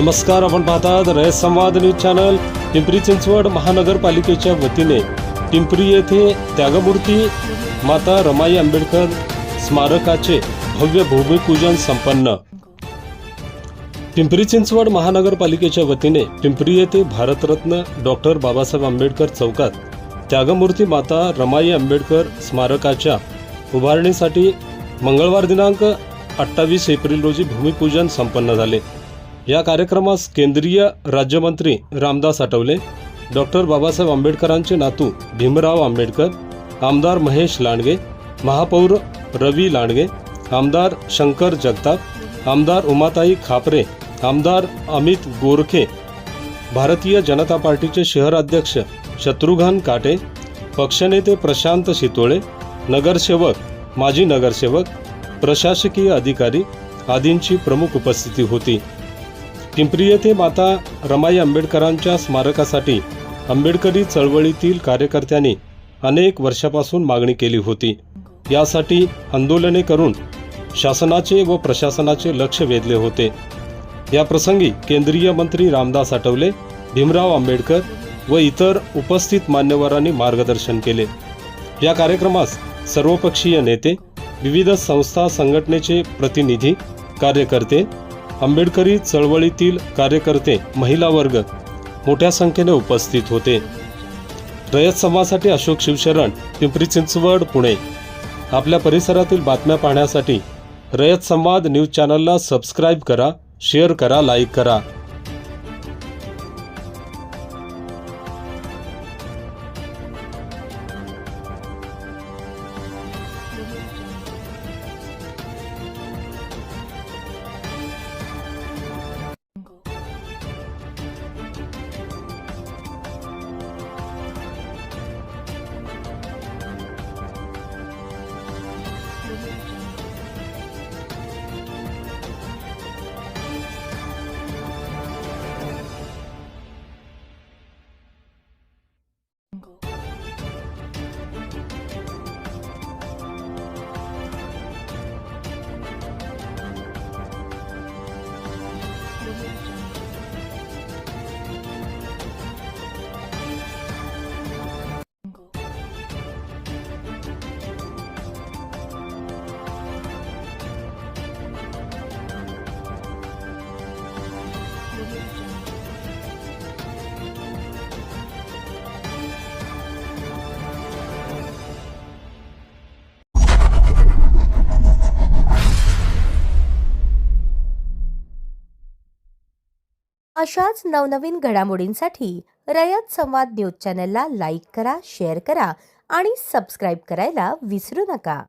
नमस्कार, आपण पाहतात रयत संवाद न्यूज चॅनल। पिंपरी चिंचवड महानगरपालिकेच्या वतीने पिंपरी येथे त्यागमूर्ती माता रमाई आंबेडकर स्मारकाचे भव्य भूमिपूजन संपन्न। पिंपरी चिंचवड महानगरपालिकेच्या वतीने पिंपरी येथे भारतरत्न डॉक्टर बाबासाहेब आंबेडकर चौकात त्यागमूर्ती माता रमाई आंबेडकर स्मारकाच्या उभारणीसाठी मंगळवार दिनांक 28 एप्रिल रोजी भूमिपूजन संपन्न झाले। या कार्यक्रमास केंद्रीय राज्यमंत्री रामदास आठवले, डॉक्टर बाबासाहेब आंबेडकरांचे नातू भीमराव आंबेडकर, आमदार महेश लांडगे, महापौर रवी लांडगे, आमदार शंकर जगताप, आमदार उमाताई खापरे, आमदार अमित गोरखे, भारतीय जनता पार्टीचे शहर अध्यक्ष शत्रुघ्न काटे, पक्षनेते प्रशांत शितोळे, नगरसेवक, माजी नगरसेवक, प्रशासकीय अधिकारी आदींची प्रमुख उपस्थिती होती। पिंपरी येथे माता रमाई आंबेडकरांच्या स्मारकासाठी आंबेडकरी चळवळीतील कार्यकर्त्यांनी अनेक वर्षापासून मागणी केली होती। यासाठी आंदोलने करून शासनाचे व प्रशासनाचे लक्ष वेधले होते। या प्रसंगी केंद्रीय मंत्री रामदास आठवले, भीमराव आंबेडकर व इतर उपस्थित मान्यवरांनी मार्गदर्शन केले। या कार्यक्रमास सर्वपक्षीय नेते, विविध संस्था संघटनेचे प्रतिनिधी, कार्यकर्ते, आंबेडकरी चळवळीतील कार्यकर्ते, महिला वर्ग मोठ्या संख्येने उपस्थित होते। रयत संवादसाठी अशोक शिवशरण, पिंपरी चिंचवड, पुणे। आपल्या परिसरातील बातम्या पाहण्यासाठी रयत संवाद न्यूज चॅनलला सबस्क्राईब करा, शेअर करा, लाईक करा। अशाच नवनवीन घडामोडींसाठी रयत संवाद न्यूज चॅनलला लाईक करा, शेअर करा आणि सबस्क्राईब करायला विसरू नका।